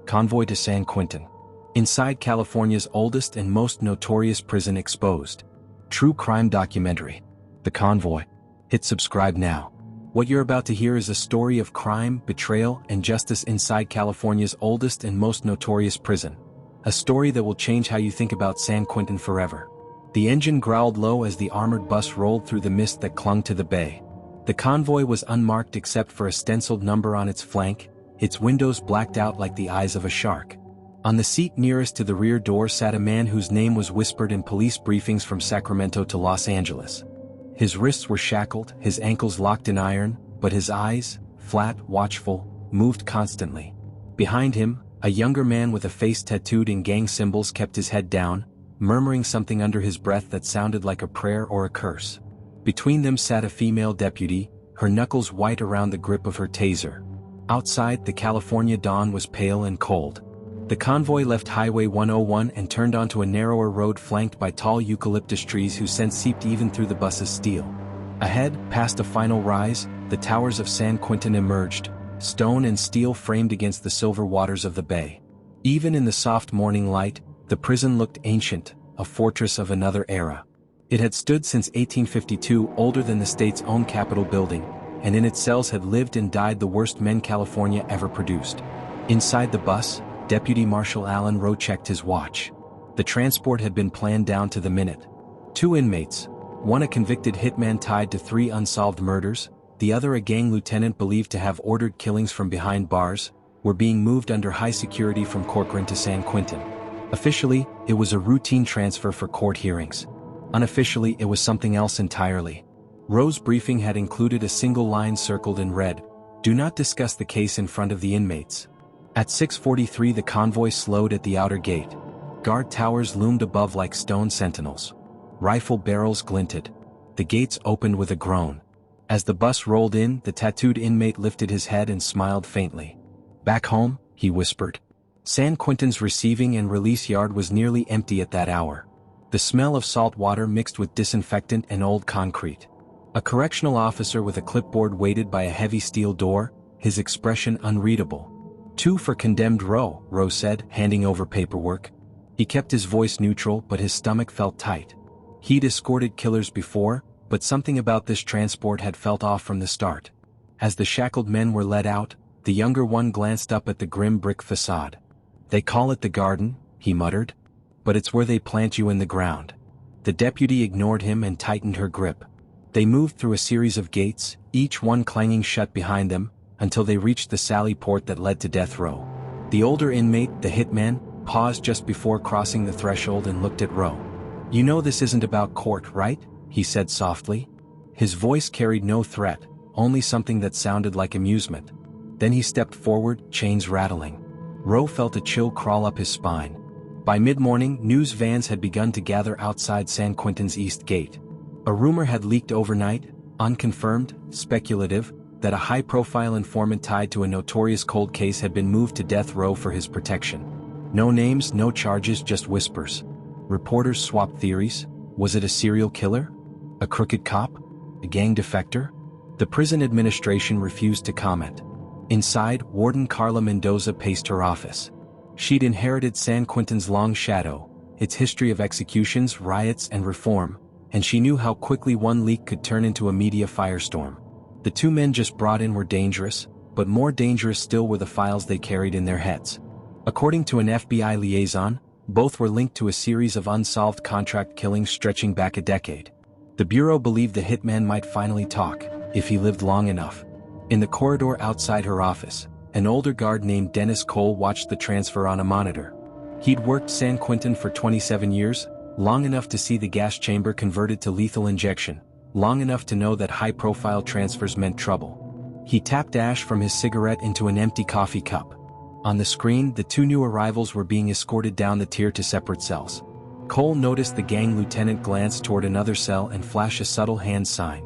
Convoy to San Quentin. Inside California's oldest and most notorious prison exposed. True crime documentary. The Convoy. Hit subscribe now. What you're about to hear is a story of crime, betrayal, and justice inside California's oldest and most notorious prison. A story that will change how you think about San Quentin forever. The engine growled low as the armored bus rolled through the mist that clung to the bay. The Convoy was unmarked except for a stenciled number on its flank, its windows blacked out like the eyes of a shark. On the seat nearest to the rear door sat a man whose name was whispered in police briefings from Sacramento to Los Angeles. His wrists were shackled, his ankles locked in iron, but his eyes, flat, watchful, moved constantly. Behind him, a younger man with a face tattooed in gang symbols kept his head down, murmuring something under his breath that sounded like a prayer or a curse. Between them sat a female deputy, her knuckles white around the grip of her taser. Outside, the California dawn was pale and cold. The Convoy left Highway 101 and turned onto a narrower road flanked by tall eucalyptus trees whose scent seeped even through the bus's steel. Ahead, past a final rise, the towers of San Quentin emerged, stone and steel framed against the silver waters of the bay. Even in the soft morning light, the prison looked ancient, a fortress of another era. It had stood since 1852, older than the state's own Capitol building, and in its cells had lived and died the worst men California ever produced. Inside the bus, Deputy Marshal Allen Rowe checked his watch. The transport had been planned down to the minute. 2 inmates, one a convicted hitman tied to 3 unsolved murders, the other a gang lieutenant believed to have ordered killings from behind bars, were being moved under high security from Corcoran to San Quentin. Officially, it was a routine transfer for court hearings. Unofficially, it was something else entirely. Rowe's briefing had included a single line circled in red: "Do not discuss the case in front of the inmates." At 6:43 the Convoy slowed at the outer gate. Guard towers loomed above like stone sentinels. Rifle barrels glinted. The gates opened with a groan. As the bus rolled in, the tattooed inmate lifted his head and smiled faintly. "Back home?" he whispered. San Quentin's receiving and release yard was nearly empty at that hour. The smell of salt water mixed with disinfectant and old concrete. A correctional officer with a clipboard waited by a heavy steel door, his expression unreadable. "2 for condemned Rowe," Rowe said, handing over paperwork. He kept his voice neutral, but his stomach felt tight. He'd escorted killers before, but something about this transport had felt off from the start. As the shackled men were let out, the younger one glanced up at the grim brick facade. "They call it the garden," he muttered. "But it's where they plant you in the ground." The deputy ignored him and tightened her grip. They moved through a series of gates, each one clanging shut behind them, until they reached the sally port that led to death row. The older inmate, the hitman, paused just before crossing the threshold and looked at Rowe. "You know this isn't about court, right?" he said softly. His voice carried no threat, only something that sounded like amusement. Then he stepped forward, chains rattling. Rowe felt a chill crawl up his spine. By mid-morning, news vans had begun to gather outside San Quentin's East Gate. A rumor had leaked overnight, unconfirmed, speculative, that a high-profile informant tied to a notorious cold case had been moved to death row for his protection. No names, no charges, just whispers. Reporters swapped theories. Was it a serial killer? A crooked cop? A gang defector? The prison administration refused to comment. Inside, Warden Carla Mendoza paced her office. She'd inherited San Quentin's long shadow, its history of executions, riots, and reform, and she knew how quickly one leak could turn into a media firestorm. The 2 men just brought in were dangerous, but more dangerous still were the files they carried in their heads. According to an FBI liaison, both were linked to a series of unsolved contract killings stretching back a decade. The Bureau believed the hitman might finally talk, if he lived long enough. In the corridor outside her office, an older guard named Dennis Cole watched the transfer on a monitor. He'd worked San Quentin for 27 years, long enough to see the gas chamber converted to lethal injection, long enough to know that high-profile transfers meant trouble. He tapped ash from his cigarette into an empty coffee cup. On the screen, the 2 new arrivals were being escorted down the tier to separate cells. Cole noticed the gang lieutenant glance toward another cell and flash a subtle hand sign.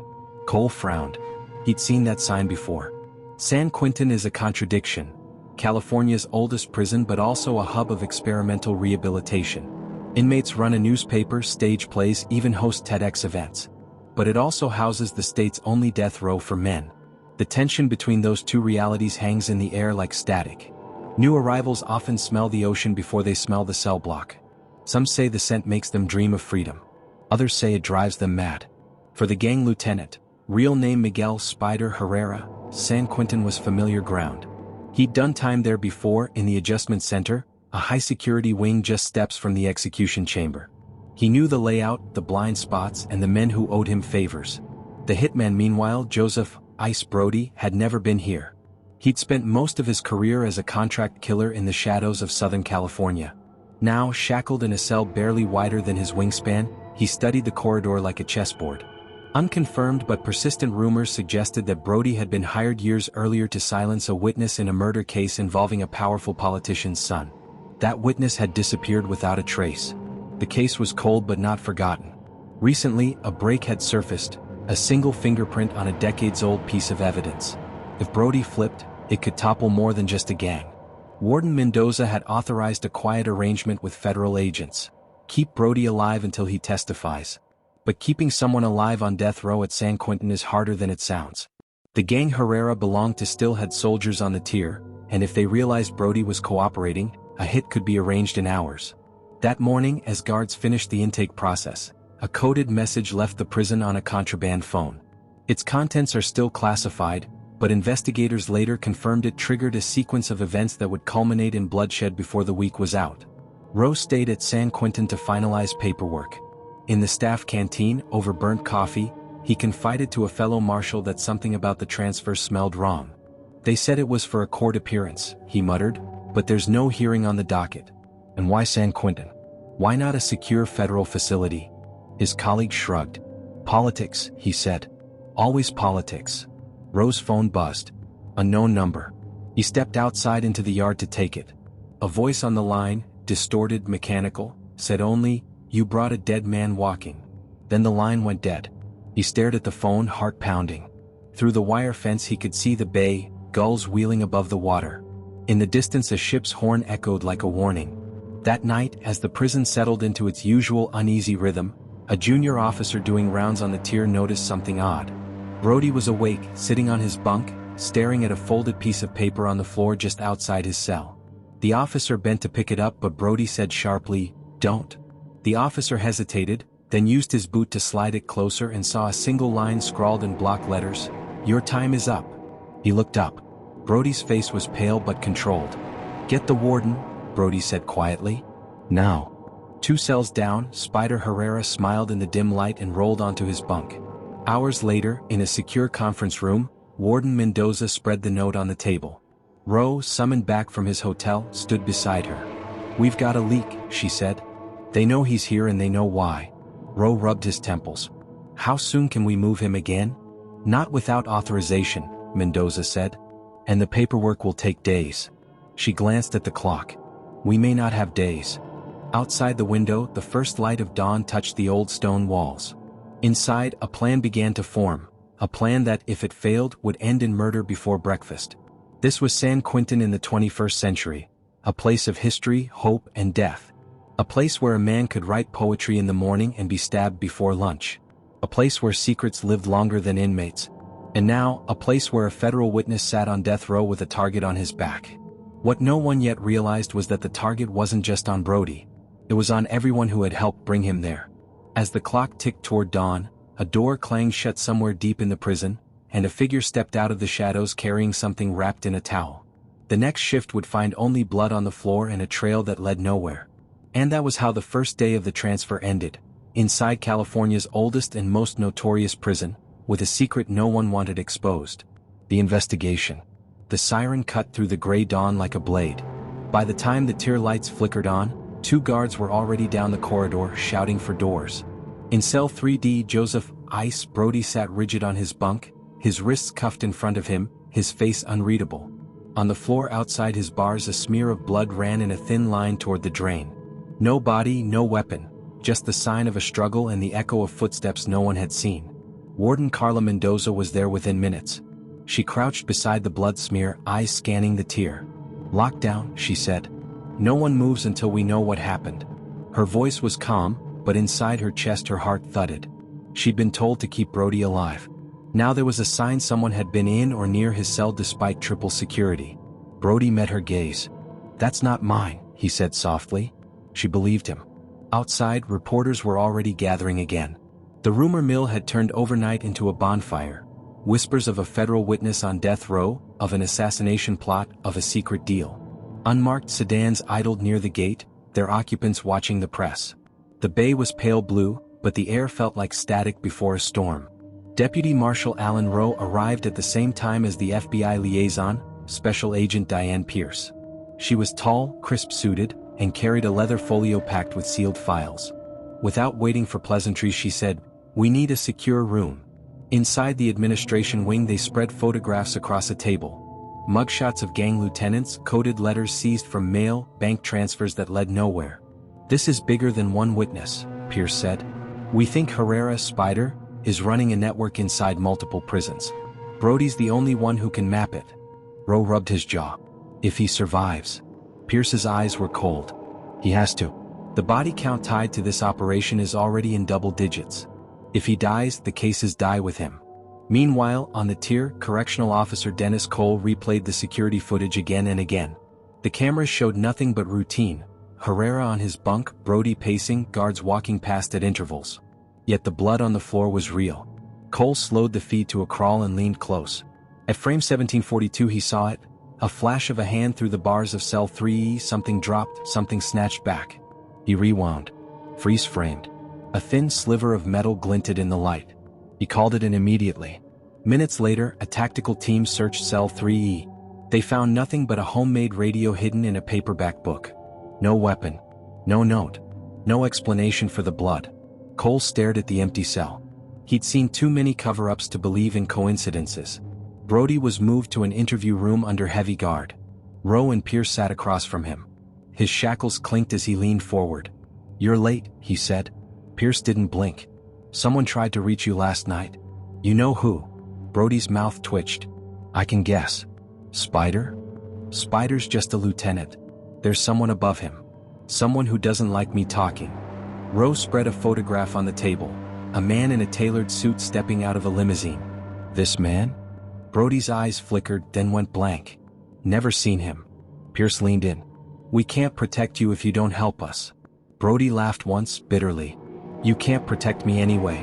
Cole frowned. He'd seen that sign before. San Quentin is a contradiction. California's oldest prison but also a hub of experimental rehabilitation. Inmates run a newspaper, stage plays, even host TEDx events. But it also houses the state's only death row for men. The tension between those 2 realities hangs in the air like static. New arrivals often smell the ocean before they smell the cell block. Some say the scent makes them dream of freedom. Others say it drives them mad. For the gang lieutenant, real name Miguel Spider Herrera, San Quentin was familiar ground. He'd done time there before in the adjustment center, a high-security wing just steps from the execution chamber. He knew the layout, the blind spots, and the men who owed him favors. The hitman, meanwhile, Joseph "Ice" Brody, had never been here. He'd spent most of his career as a contract killer in the shadows of Southern California. Now, shackled in a cell barely wider than his wingspan, he studied the corridor like a chessboard. Unconfirmed but persistent rumors suggested that Brody had been hired years earlier to silence a witness in a murder case involving a powerful politician's son. That witness had disappeared without a trace. The case was cold but not forgotten. Recently, a break had surfaced, a single fingerprint on a decades-old piece of evidence. If Brody flipped, it could topple more than just a gang. Warden Mendoza had authorized a quiet arrangement with federal agents. Keep Brody alive until he testifies. But keeping someone alive on death row at San Quentin is harder than it sounds. The gang Herrera belonged to still had soldiers on the tier, and if they realized Brody was cooperating, a hit could be arranged in hours. That morning, as guards finished the intake process, a coded message left the prison on a contraband phone. Its contents are still classified, but investigators later confirmed it triggered a sequence of events that would culminate in bloodshed before the week was out. Rowe stayed at San Quentin to finalize paperwork. In the staff canteen, over burnt coffee, he confided to a fellow marshal that something about the transfer smelled wrong. They said it was for a court appearance, he muttered, but there's no hearing on the docket. And why San Quentin? Why not a secure federal facility? His colleague shrugged. Politics, he said. Always politics. Rowe's phone buzzed. Unknown number. He stepped outside into the yard to take it. A voice on the line, distorted, mechanical, said only, "You brought a dead man walking." Then the line went dead. He stared at the phone, heart pounding. Through the wire fence he could see the bay, gulls wheeling above the water. In the distance a ship's horn echoed like a warning. That night, as the prison settled into its usual uneasy rhythm, a junior officer doing rounds on the tier noticed something odd. Brody was awake, sitting on his bunk, staring at a folded piece of paper on the floor just outside his cell. The officer bent to pick it up, but Brody said sharply, "Don't." The officer hesitated, then used his boot to slide it closer and saw a single line scrawled in block letters, "Your time is up." He looked up. Brody's face was pale but controlled. "Get the warden," Brody said quietly. "Now." 2 cells down, Spider Herrera smiled in the dim light and rolled onto his bunk. Hours later, in a secure conference room, Warden Mendoza spread the note on the table. Rowe, summoned back from his hotel, stood beside her. "We've got a leak," she said. "They know he's here and they know why." Rowe rubbed his temples. "How soon can we move him again?" "Not without authorization," Mendoza said. "And the paperwork will take days." She glanced at the clock. "We may not have days." Outside the window, the first light of dawn touched the old stone walls. Inside, a plan began to form, a plan that, if it failed, would end in murder before breakfast. This was San Quentin in the 21st century, a place of history, hope, and death. A place where a man could write poetry in the morning and be stabbed before lunch. A place where secrets lived longer than inmates. And now, a place where a federal witness sat on death row with a target on his back. What no one yet realized was that the target wasn't just on Brody. It was on everyone who had helped bring him there. As the clock ticked toward dawn, a door clanged shut somewhere deep in the prison, and a figure stepped out of the shadows carrying something wrapped in a towel. The next shift would find only blood on the floor and a trail that led nowhere. And that was how the first day of the transfer ended, inside California's oldest and most notorious prison, with a secret no one wanted exposed. The investigation. The siren cut through the gray dawn like a blade. By the time the tier lights flickered on, 2 guards were already down the corridor shouting for doors. In cell 3D, Joseph "Ice" Brody sat rigid on his bunk, his wrists cuffed in front of him, his face unreadable. On the floor outside his bars a smear of blood ran in a thin line toward the drain. No body, no weapon, just the sign of a struggle and the echo of footsteps no one had seen. Warden Carla Mendoza was there within minutes. She crouched beside the blood smear, eyes scanning the tier. "Lockdown," she said. "No one moves until we know what happened." Her voice was calm, but inside her chest her heart thudded. She'd been told to keep Brody alive. Now there was a sign someone had been in or near his cell despite triple security. Brody met her gaze. "That's not mine," he said softly. She believed him. Outside, reporters were already gathering again. The rumor mill had turned overnight into a bonfire. Whispers of a federal witness on death row, of an assassination plot, of a secret deal. Unmarked sedans idled near the gate, their occupants watching the press. The bay was pale blue, but the air felt like static before a storm. Deputy Marshal Alan Rowe arrived at the same time as the FBI liaison, Special Agent Diane Pierce. She was tall, crisp-suited, and carried a leather folio packed with sealed files. Without waiting for pleasantries, she said, "We need a secure room." Inside the administration wing, they spread photographs across a table. Mugshots of gang lieutenants, coded letters seized from mail, bank transfers that led nowhere. "This is bigger than one witness," Pierce said. "We think Herrera Spider is running a network inside multiple prisons. Brody's the only one who can map it." Rowe rubbed his jaw. "If he survives." Pierce's eyes were cold. "He has to. The body count tied to this operation is already in double digits. If he dies, the cases die with him." Meanwhile, on the tier, Correctional Officer Dennis Cole replayed the security footage again and again. The cameras showed nothing but routine. Herrera on his bunk, Brody pacing, guards walking past at intervals. Yet the blood on the floor was real. Cole slowed the feed to a crawl and leaned close. At frame 1742 he saw it, a flash of a hand through the bars of cell 3E, something dropped, something snatched back. He rewound. Freeze-framed. A thin sliver of metal glinted in the light. He called it in immediately. Minutes later, a tactical team searched cell 3E. They found nothing but a homemade radio hidden in a paperback book. No weapon. No note. No explanation for the blood. Cole stared at the empty cell. He'd seen too many cover-ups to believe in coincidences. Brody was moved to an interview room under heavy guard. Rowe and Pierce sat across from him. His shackles clinked as he leaned forward. "You're late," he said. Pierce didn't blink. "Someone tried to reach you last night." "You know who?" Brody's mouth twitched. "I can guess." "Spider?" "Spider's just a lieutenant. There's someone above him. Someone who doesn't like me talking." Rowe spread a photograph on the table. A man in a tailored suit stepping out of a limousine. "This man?" Brody's eyes flickered, then went blank. "Never seen him." Pierce leaned in. "We can't protect you if you don't help us." Brody laughed once, bitterly. "You can't protect me anyway."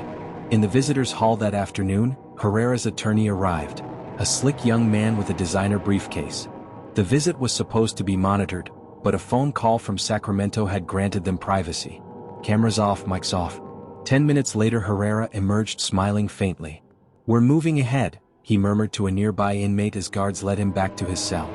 In the visitors' hall that afternoon, Herrera's attorney arrived. A slick young man with a designer briefcase. The visit was supposed to be monitored, but a phone call from Sacramento had granted them privacy. Cameras off, mics off. 10 minutes later, Herrera emerged smiling faintly. "We're moving ahead," he murmured to a nearby inmate as guards led him back to his cell.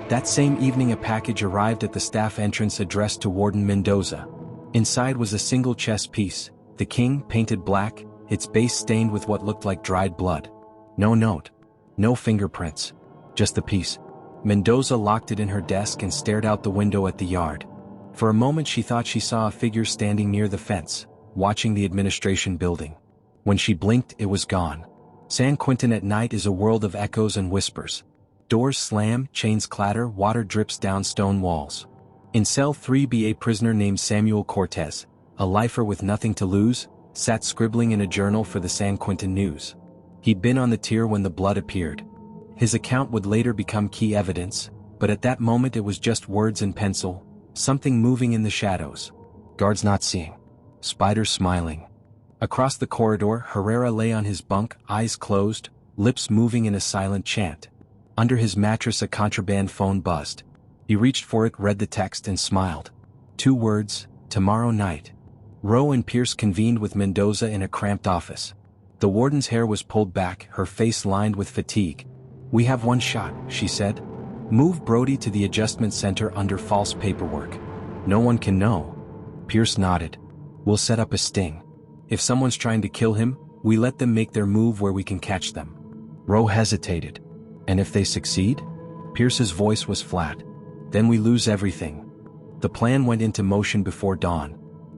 That same evening, a package arrived at the staff entrance addressed to Warden Mendoza. Inside was a single chess piece, the king, painted black, its base stained with what looked like dried blood. No note. No fingerprints. Just the piece. Mendoza locked it in her desk and stared out the window at the yard. For a moment she thought she saw a figure standing near the fence, watching the administration building. When she blinked, it was gone. San Quentin at night is a world of echoes and whispers. Doors slam, chains clatter, water drips down stone walls. In cell 3B, a prisoner named Samuel Cortez, a lifer with nothing to lose, sat scribbling in a journal for the San Quentin News. He'd been on the tier when the blood appeared. His account would later become key evidence, but at that moment it was just words in pencil, something moving in the shadows. Guards not seeing. Spider smiling. Across the corridor, Herrera lay on his bunk, eyes closed, lips moving in a silent chant. Under his mattress a contraband phone buzzed. He reached for it, read the text and smiled. 2 words, tomorrow night. Rowe and Pierce convened with Mendoza in a cramped office. The warden's hair was pulled back, her face lined with fatigue. "We have 1 shot," she said. "Move Brody to the adjustment center under false paperwork. No one can know." Pierce nodded. "We'll set up a sting. If someone's trying to kill him, we let them make their move where we can catch them." Rowe hesitated. "And if they succeed?" Pierce's voice was flat. "Then we lose everything." The plan went into motion before dawn.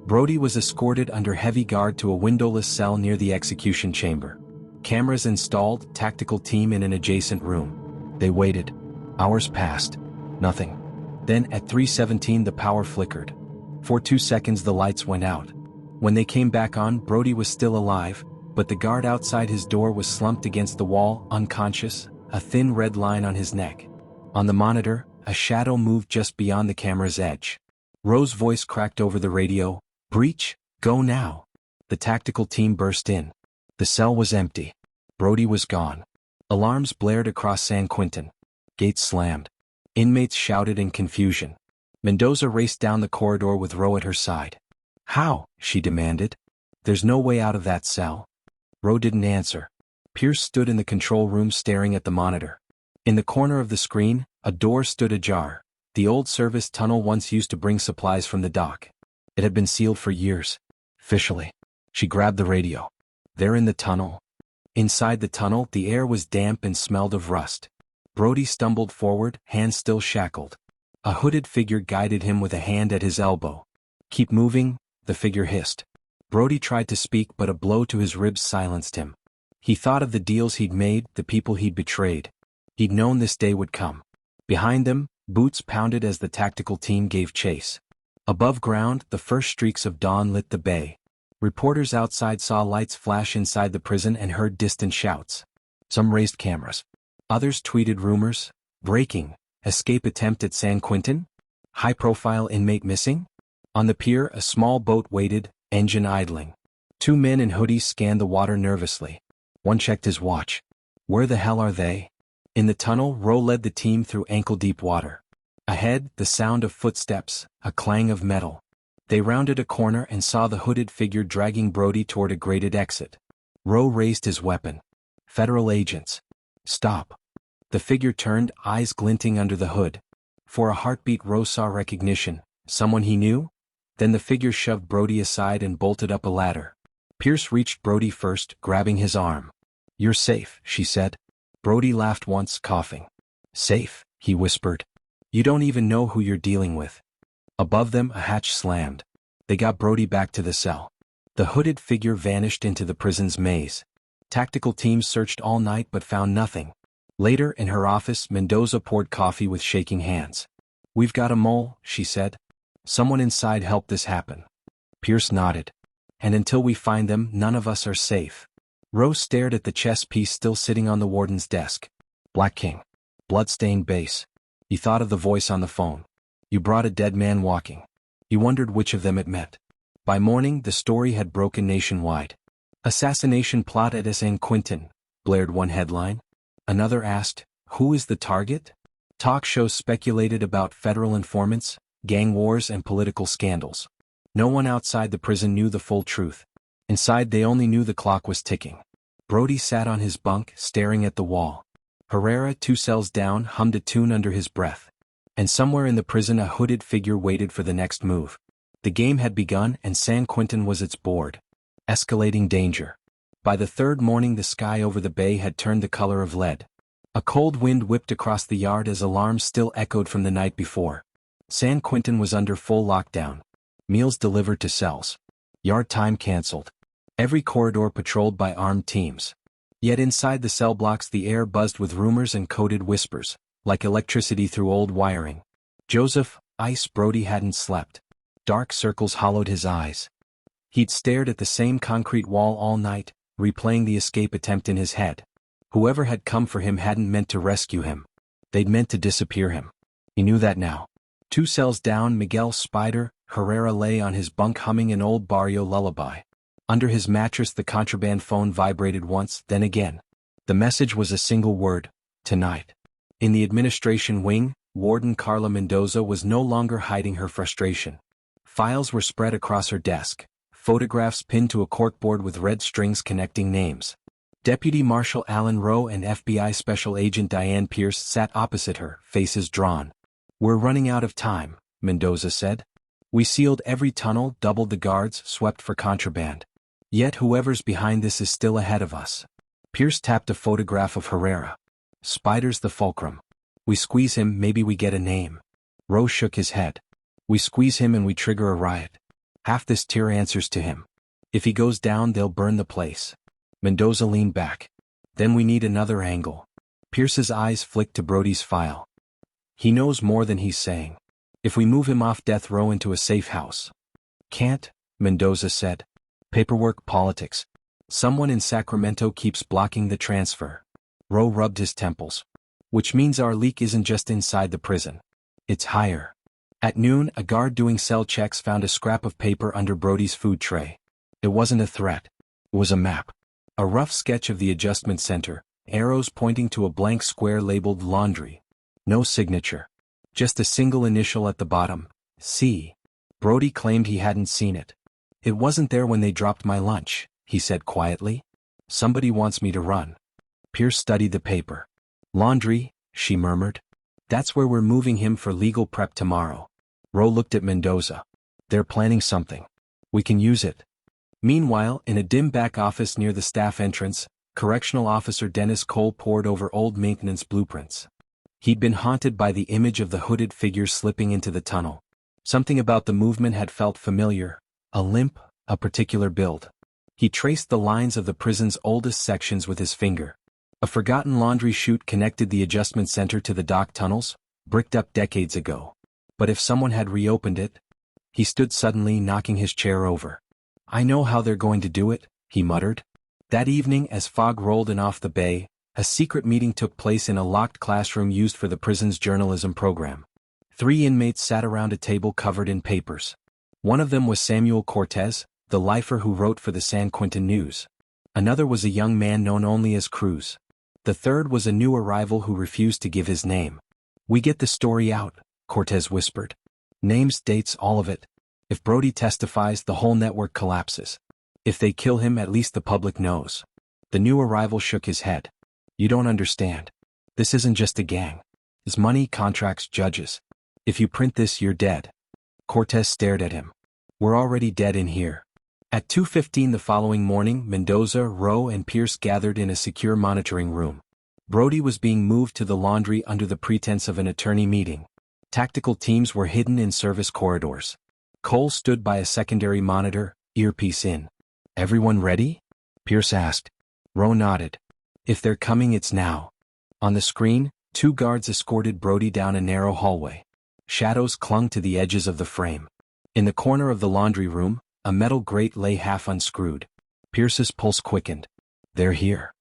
Brody was escorted under heavy guard to a windowless cell near the execution chamber. Cameras installed, tactical team in an adjacent room. They waited. Hours passed. Nothing. Then at 3:17 the power flickered. For 2 seconds the lights went out. When they came back on, Brody was still alive, but the guard outside his door was slumped against the wall, unconscious, a thin red line on his neck. On the monitor, a shadow moved just beyond the camera's edge. Roe's voice cracked over the radio, "Breach, go now." The tactical team burst in. The cell was empty. Brody was gone. Alarms blared across San Quentin. Gates slammed. Inmates shouted in confusion. Mendoza raced down the corridor with Roe at her side. "How?" she demanded. "There's no way out of that cell." Roe didn't answer. Pierce stood in the control room staring at the monitor. In the corner of the screen, a door stood ajar. The old service tunnel once used to bring supplies from the dock. It had been sealed for years. Officially. She grabbed the radio. "They're in the tunnel." Inside the tunnel, the air was damp and smelled of rust. Brody stumbled forward, hands still shackled. A hooded figure guided him with a hand at his elbow. "Keep moving," the figure hissed. Brody tried to speak, but a blow to his ribs silenced him. He thought of the deals he'd made, the people he'd betrayed. He'd known this day would come. Behind them, boots pounded as the tactical team gave chase. Above ground, the first streaks of dawn lit the bay. Reporters outside saw lights flash inside the prison and heard distant shouts. Some raised cameras. Others tweeted rumors. "Breaking. Escape attempt at San Quentin? High-profile inmate missing?" On the pier, a small boat waited, engine idling. Two men in hoodies scanned the water nervously. One checked his watch. "Where the hell are they?" In the tunnel, Roe led the team through ankle-deep water. Ahead, the sound of footsteps, a clang of metal. They rounded a corner and saw the hooded figure dragging Brody toward a grated exit. Roe raised his weapon. "Federal agents. Stop." The figure turned, eyes glinting under the hood. For a heartbeat, Roe saw recognition. Someone he knew? Then the figure shoved Brody aside and bolted up a ladder. Pierce reached Brody first, grabbing his arm. "You're safe," she said. Brody laughed once, coughing. "Safe," he whispered. "You don't even know who you're dealing with." Above them, a hatch slammed. They got Brody back to the cell. The hooded figure vanished into the prison's maze. Tactical teams searched all night but found nothing. Later, in her office, Mendoza poured coffee with shaking hands. "We've got a mole," she said. "Someone inside helped this happen." Pierce nodded. "And until we find them, none of us are safe." Roe stared at the chess piece still sitting on the warden's desk. "Black King. Bloodstained base." He thought of the voice on the phone. "You brought a dead man walking." He wondered which of them it meant. By morning, the story had broken nationwide. "Assassination plot at San Quentin," blared one headline. Another asked, "Who is the target?" Talk shows speculated about federal informants, gang wars and political scandals. No one outside the prison knew the full truth. Inside, they only knew the clock was ticking. Brody sat on his bunk, staring at the wall. Herrera, 2 cells down, hummed a tune under his breath. And somewhere in the prison a hooded figure waited for the next move. The game had begun and San Quentin was its board. Escalating danger. By the third morning the sky over the bay had turned the color of lead. A cold wind whipped across the yard as alarms still echoed from the night before. San Quentin was under full lockdown. Meals delivered to cells. Yard time canceled. Every corridor patrolled by armed teams. Yet inside the cell blocks the air buzzed with rumors and coded whispers, like electricity through old wiring. Joseph, Ice Brody hadn't slept. Dark circles hollowed his eyes. He'd stared at the same concrete wall all night, replaying the escape attempt in his head. Whoever had come for him hadn't meant to rescue him. They'd meant to disappear him. He knew that now. 2 cells down, Miguel Spider Herrera lay on his bunk humming an old barrio lullaby. Under his mattress the contraband phone vibrated once, then again. The message was a single word: tonight. In the administration wing, Warden Carla Mendoza was no longer hiding her frustration. Files were spread across her desk, photographs pinned to a corkboard with red strings connecting names. Deputy Marshal Alan Rowe and FBI Special Agent Diane Pierce sat opposite her, faces drawn. "We're running out of time," Mendoza said. "We sealed every tunnel, doubled the guards, swept for contraband. Yet whoever's behind this is still ahead of us." Pierce tapped a photograph of Herrera. "Spider's the fulcrum. We squeeze him, maybe we get a name." Rowe shook his head. "We squeeze him and we trigger a riot. Half this tier answers to him. If he goes down, they'll burn the place." Mendoza leaned back. "Then we need another angle." Pierce's eyes flicked to Brody's file. "He knows more than he's saying. If we move him off death row into a safe house." "Can't," Mendoza said. "Paperwork, politics. Someone in Sacramento keeps blocking the transfer." Rowe rubbed his temples. "Which means our leak isn't just inside the prison. It's higher. At noon, a guard doing cell checks found a scrap of paper under Brody's food tray. It wasn't a threat. It was a map. A rough sketch of the adjustment center, arrows pointing to a blank square labeled laundry. No signature. Just a single initial at the bottom, C. Brody claimed he hadn't seen it. It wasn't there when they dropped my lunch, he said quietly. Somebody wants me to run. Pierce studied the paper. Laundry, she murmured. That's where we're moving him for legal prep tomorrow. Roe looked at Mendoza. They're planning something. We can use it. Meanwhile, in a dim back office near the staff entrance, Correctional Officer Dennis Cole pored over old maintenance blueprints. He'd been haunted by the image of the hooded figure slipping into the tunnel. Something about the movement had felt familiar, a limp, a particular build. He traced the lines of the prison's oldest sections with his finger. A forgotten laundry chute connected the adjustment center to the dock tunnels, bricked up decades ago. But if someone had reopened it? He stood suddenly, knocking his chair over. I know how they're going to do it, he muttered. That evening, as fog rolled in off the bay, a secret meeting took place in a locked classroom used for the prison's journalism program. 3 inmates sat around a table covered in papers. One of them was Samuel Cortez, the lifer who wrote for the San Quentin News. Another was a young man known only as Cruz. The third was a new arrival who refused to give his name. We get the story out, Cortez whispered. Names, dates, all of it. If Brody testifies, the whole network collapses. If they kill him, at least the public knows. The new arrival shook his head. You don't understand. This isn't just a gang. It's money, contracts, judges. If you print this, you're dead. Cortez stared at him. We're already dead in here. At 2:15 the following morning, Mendoza, Roe, and Pierce gathered in a secure monitoring room. Brody was being moved to the laundry under the pretense of an attorney meeting. Tactical teams were hidden in service corridors. Cole stood by a secondary monitor, earpiece in. Everyone ready? Pierce asked. Roe nodded. If they're coming, it's now. On the screen, 2 guards escorted Brody down a narrow hallway. Shadows clung to the edges of the frame. In the corner of the laundry room, a metal grate lay half unscrewed. Pierce's pulse quickened. They're here.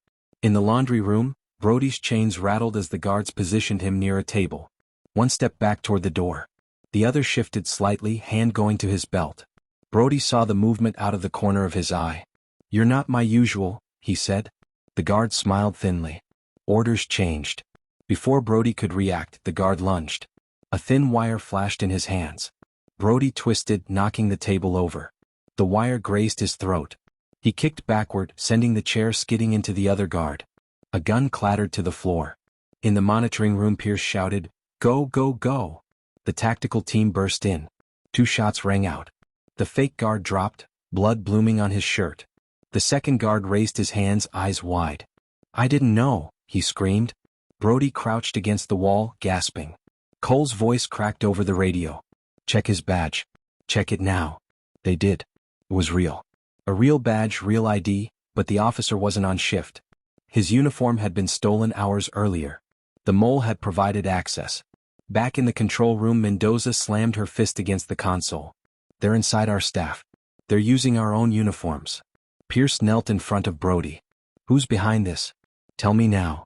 In the laundry room, Brody's chains rattled as the guards positioned him near a table. One step back toward the door. The other shifted slightly, hand going to his belt. Brody saw the movement out of the corner of his eye. You're not my usual, he said. The guard smiled thinly. Orders changed. Before Brody could react, the guard lunged. A thin wire flashed in his hands. Brody twisted, knocking the table over. The wire grazed his throat. He kicked backward, sending the chair skidding into the other guard. A gun clattered to the floor. In the monitoring room, Pierce shouted, Go, go, go! The tactical team burst in. 2 shots rang out. The fake guard dropped, blood blooming on his shirt. The second guard raised his hands, eyes wide. I didn't know, he screamed. Brody crouched against the wall, gasping. Cole's voice cracked over the radio. Check his badge. Check it now. They did. It was real. A real badge, real ID, but the officer wasn't on shift. His uniform had been stolen hours earlier. The mole had provided access. Back in the control room, Mendoza slammed her fist against the console. They're inside our staff. They're using our own uniforms. Pierce knelt in front of Brody. Who's behind this? Tell me now.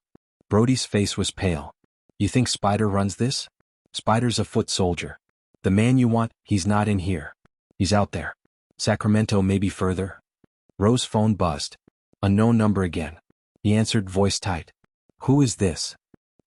Brody's face was pale. You think Spider runs this? Spider's a foot soldier. The man you want, he's not in here. He's out there. Sacramento, maybe further. Roe's phone buzzed. Unknown number again. He answered, voice tight. Who is this?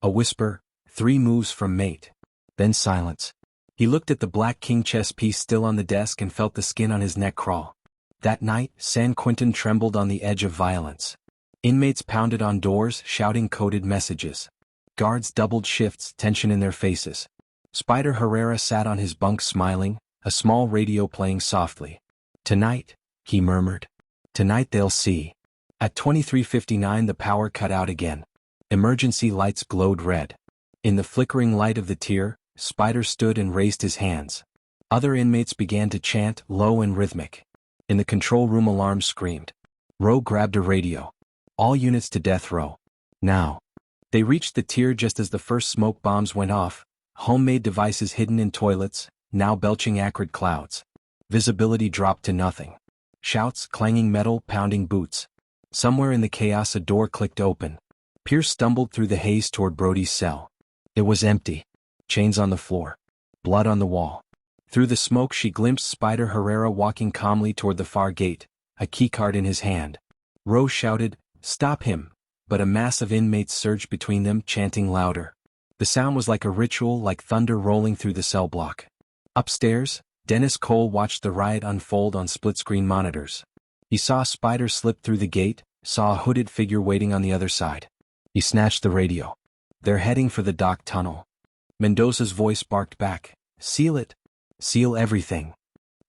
A whisper, 3 moves from mate. Then silence. He looked at the black king chess piece still on the desk and felt the skin on his neck crawl. That night, San Quentin trembled on the edge of violence. Inmates pounded on doors, shouting coded messages. Guards doubled shifts, tension in their faces. Spider Herrera sat on his bunk smiling, a small radio playing softly. Tonight, he murmured. Tonight they'll see. At 23:59 the power cut out again. Emergency lights glowed red. In the flickering light of the tier, Spider stood and raised his hands. Other inmates began to chant, low and rhythmic. In the control room alarms screamed. Roe grabbed a radio. All units to death row. Now. They reached the tier just as the first smoke bombs went off, homemade devices hidden in toilets, now belching acrid clouds. Visibility dropped to nothing. Shouts, clanging metal, pounding boots. Somewhere in the chaos a door clicked open. Pierce stumbled through the haze toward Brody's cell. It was empty. Chains on the floor. Blood on the wall. Through the smoke she glimpsed Spider Herrera walking calmly toward the far gate, a keycard in his hand. Rose shouted, "Stop him!" But a mass of inmates surged between them, chanting louder. The sound was like a ritual, like thunder rolling through the cell block. Upstairs, Dennis Cole watched the riot unfold on split-screen monitors. He saw Spider slip through the gate, saw a hooded figure waiting on the other side. He snatched the radio. "They're heading for the dock tunnel." Mendoza's voice barked back, "Seal it. Seal everything."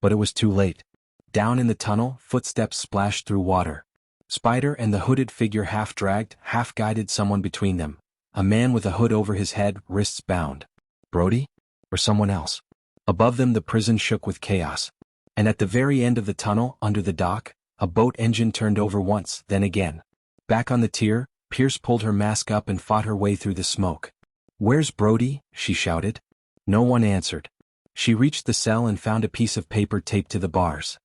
But it was too late. Down in the tunnel, footsteps splashed through water. Spider and the hooded figure half-dragged, half-guided someone between them. A man with a hood over his head, wrists bound. Brody? Or someone else? Above them the prison shook with chaos. And at the very end of the tunnel, under the dock, a boat engine turned over once, then again. Back on the tier, Pierce pulled her mask up and fought her way through the smoke. "Where's Brody?" she shouted. No one answered. She reached the cell and found a piece of paper taped to the bars.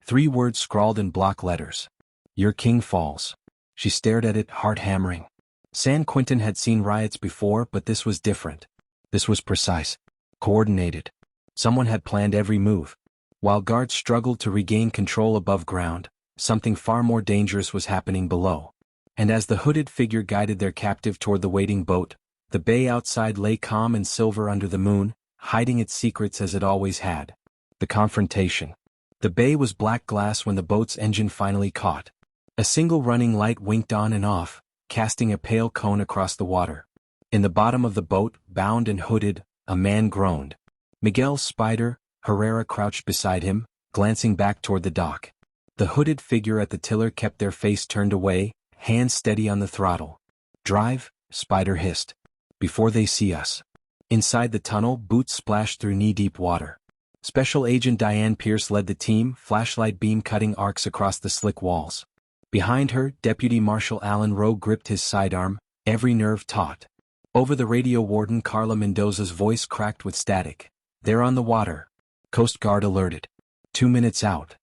3 words scrawled in block letters. "Your king falls." She stared at it, heart hammering. San Quentin had seen riots before, but this was different. This was precise. Coordinated. Someone had planned every move. While guards struggled to regain control above ground, something far more dangerous was happening below. And as the hooded figure guided their captive toward the waiting boat, the bay outside lay calm and silver under the moon, hiding its secrets as it always had. The confrontation. The bay was black glass when the boat's engine finally caught. A single running light winked on and off, casting a pale cone across the water. In the bottom of the boat, bound and hooded, a man groaned. Miguel Spider Herrera crouched beside him, glancing back toward the dock. The hooded figure at the tiller kept their face turned away, hands steady on the throttle. "Drive," Spider hissed. "Before they see us." Inside the tunnel, boots splashed through knee-deep water. Special Agent Diane Pierce led the team, flashlight beam cutting arcs across the slick walls. Behind her, Deputy Marshal Alan Rowe gripped his sidearm, every nerve taut. Over the radio warden Carla Mendoza's voice cracked with static. "They're on the water." Coast Guard alerted. 2 minutes out.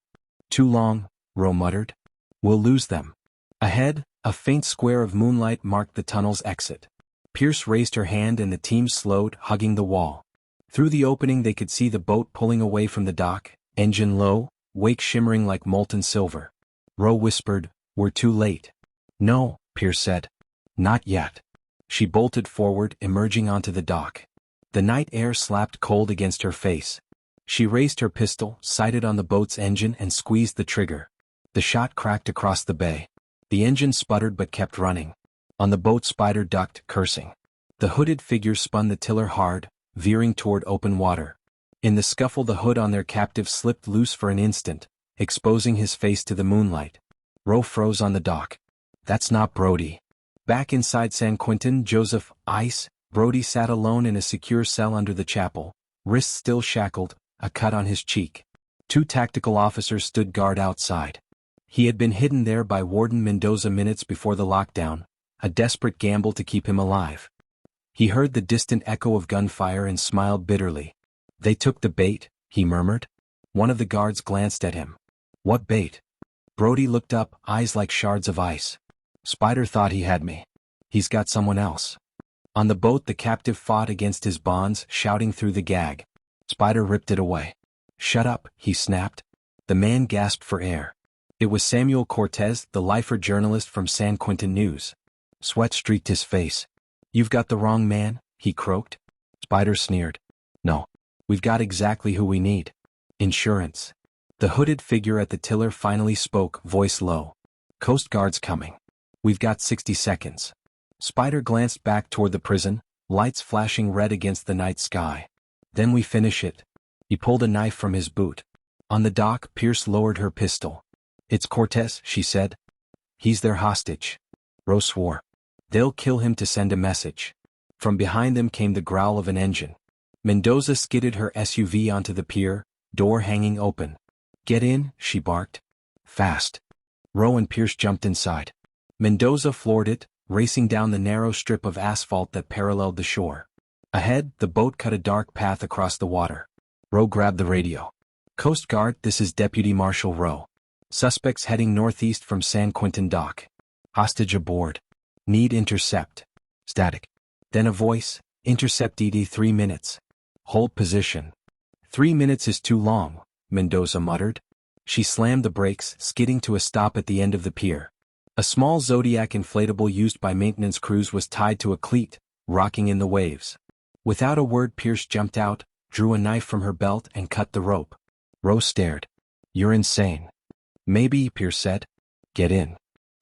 "Too long," Rowe muttered. "We'll lose them." Ahead, a faint square of moonlight marked the tunnel's exit. Pierce raised her hand and the team slowed, hugging the wall. Through the opening they could see the boat pulling away from the dock, engine low, wake shimmering like molten silver. Rowe whispered, "We're too late." "No," Pierce said. "Not yet." She bolted forward, emerging onto the dock. The night air slapped cold against her face. She raised her pistol, sighted on the boat's engine and squeezed the trigger. The shot cracked across the bay. The engine sputtered but kept running. On the boat Spider ducked, cursing. The hooded figure spun the tiller hard, veering toward open water. In the scuffle the hood on their captive slipped loose for an instant, exposing his face to the moonlight. Rowe froze on the dock. "That's not Brody." Back inside San Quentin, Joseph Ice Brody sat alone in a secure cell under the chapel, wrists still shackled, a cut on his cheek. 2 tactical officers stood guard outside. He had been hidden there by Warden Mendoza minutes before the lockdown, a desperate gamble to keep him alive. He heard the distant echo of gunfire and smiled bitterly. "They took the bait," he murmured. One of the guards glanced at him. "What bait?" Brody looked up, eyes like shards of ice. "Spider thought he had me. He's got someone else." On the boat the captive fought against his bonds, shouting through the gag. Spider ripped it away. "Shut up," he snapped. The man gasped for air. It was Samuel Cortez, the lifer journalist from San Quentin News. Sweat streaked his face. "You've got the wrong man," he croaked. Spider sneered. "No. We've got exactly who we need. Insurance." The hooded figure at the tiller finally spoke, voice low. "Coast Guard's coming. We've got 60 seconds. Spider glanced back toward the prison, lights flashing red against the night sky. "Then we finish it." He pulled a knife from his boot. On the dock, Pierce lowered her pistol. "It's Cortez," she said. "He's their hostage." Rowe swore. "They'll kill him to send a message." From behind them came the growl of an engine. Mendoza skidded her SUV onto the pier, door hanging open. "Get in," she barked. "Fast." Rowe and Pierce jumped inside. Mendoza floored it, racing down the narrow strip of asphalt that paralleled the shore. Ahead, the boat cut a dark path across the water. Rowe grabbed the radio. "Coast Guard, this is Deputy Marshal Rowe. Suspects heading northeast from San Quentin dock. Hostage aboard. Need intercept." Static. Then a voice, Intercept ED 3 minutes. Hold position. 3 minutes is too long, Mendoza muttered. She slammed the brakes, skidding to a stop at the end of the pier. A small Zodiac inflatable used by maintenance crews was tied to a cleat, rocking in the waves. Without a word, Pierce jumped out, drew a knife from her belt and cut the rope. Rose stared. "You're insane." "Maybe," Pierce said. "Get in."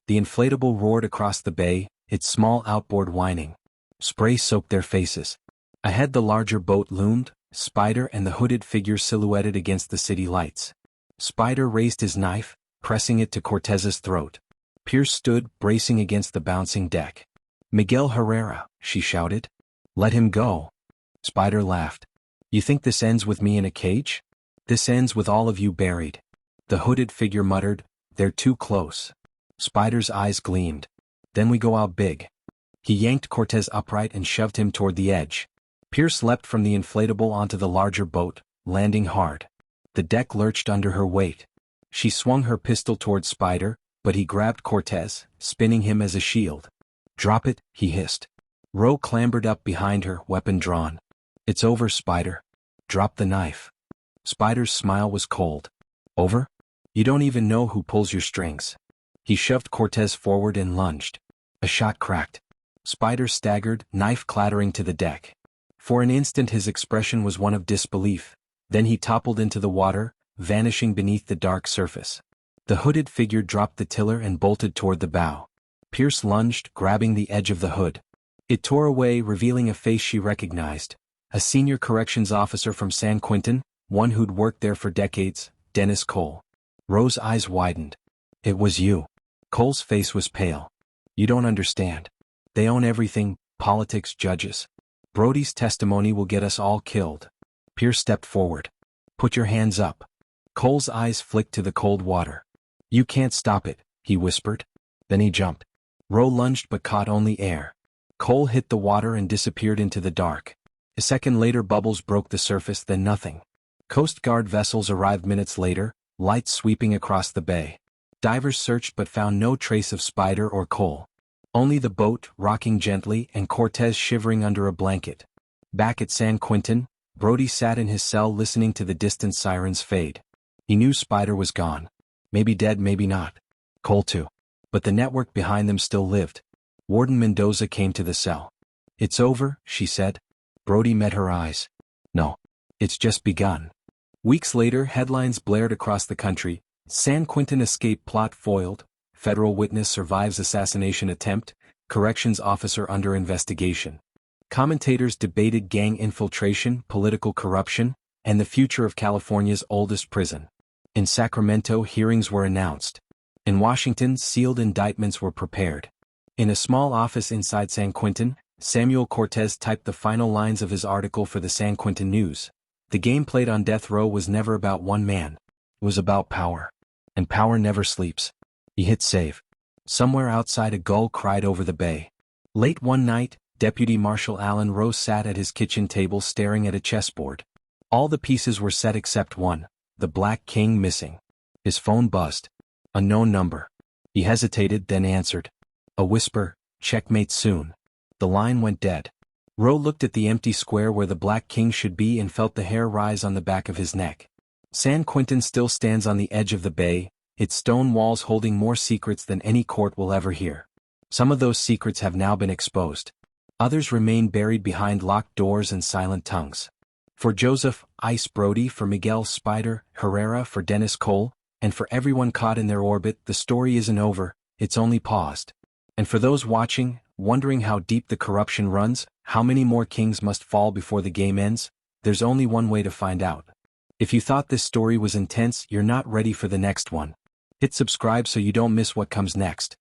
The inflatable roared across the bay, its small outboard whining. Spray soaked their faces. Ahead the larger boat loomed, Spider and the hooded figure silhouetted against the city lights. Spider raised his knife, pressing it to Cortez's throat. Pierce stood, bracing against the bouncing deck. "Miguel Herrera," she shouted. "Let him go." Spider laughed. "You think this ends with me in a cage? This ends with all of you buried." The hooded figure muttered, "They're too close." Spider's eyes gleamed. "Then we go out big." He yanked Cortez upright and shoved him toward the edge. Pierce leapt from the inflatable onto the larger boat, landing hard. The deck lurched under her weight. She swung her pistol toward Spider, but he grabbed Cortez, spinning him as a shield. "Drop it," he hissed. Roe clambered up behind her, weapon drawn. "It's over, Spider. Drop the knife." Spider's smile was cold. "Over? You don't even know who pulls your strings." He shoved Cortez forward and lunged. A shot cracked. Spider staggered, knife clattering to the deck. For an instant his expression was one of disbelief, then he toppled into the water, vanishing beneath the dark surface. The hooded figure dropped the tiller and bolted toward the bow. Pierce lunged, grabbing the edge of the hood. It tore away, revealing a face she recognized. A senior corrections officer from San Quentin, one who'd worked there for decades, Dennis Cole. Rose's eyes widened. "It was you." Cole's face was pale. "You don't understand. They own everything, politics, judges. Brody's testimony will get us all killed." Pierce stepped forward. "Put your hands up." Cole's eyes flicked to the cold water. "You can't stop it," he whispered. Then he jumped. Roe lunged but caught only air. Cole hit the water and disappeared into the dark. A second later bubbles broke the surface, then nothing. Coast Guard vessels arrived minutes later, lights sweeping across the bay. Divers searched but found no trace of Spider or Cole. Only the boat, rocking gently, and Cortez shivering under a blanket. Back at San Quentin, Brody sat in his cell listening to the distant sirens fade. He knew Spider was gone. Maybe dead, maybe not. Cole too. But the network behind them still lived. Warden Mendoza came to the cell. "It's over," she said. Brody met her eyes. "No. It's just begun." Weeks later, headlines blared across the country. San Quentin escape plot foiled. Federal witness survives assassination attempt. Corrections officer under investigation. Commentators debated gang infiltration, political corruption, and the future of California's oldest prison. In Sacramento, hearings were announced. In Washington, sealed indictments were prepared. In a small office inside San Quentin, Samuel Cortez typed the final lines of his article for the San Quentin News. The game played on death row was never about one man. It was about power. And power never sleeps. He hit save. Somewhere outside a gull cried over the bay. Late one night, Deputy Marshal Allen Rose sat at his kitchen table staring at a chessboard. All the pieces were set except one, the Black King missing. His phone buzzed. Unknown number. He hesitated, then answered. A whisper, "Checkmate soon." The line went dead. Roe looked at the empty square where the Black King should be and felt the hair rise on the back of his neck. San Quentin still stands on the edge of the bay, its stone walls holding more secrets than any court will ever hear. Some of those secrets have now been exposed. Others remain buried behind locked doors and silent tongues. For Joseph Ice Brody, for Miguel Spider Herrera, for Dennis Cole, and for everyone caught in their orbit, the story isn't over, it's only paused. And for those watching, wondering how deep the corruption runs, how many more kings must fall before the game ends, there's only one way to find out. If you thought this story was intense, you're not ready for the next one. Hit subscribe so you don't miss what comes next.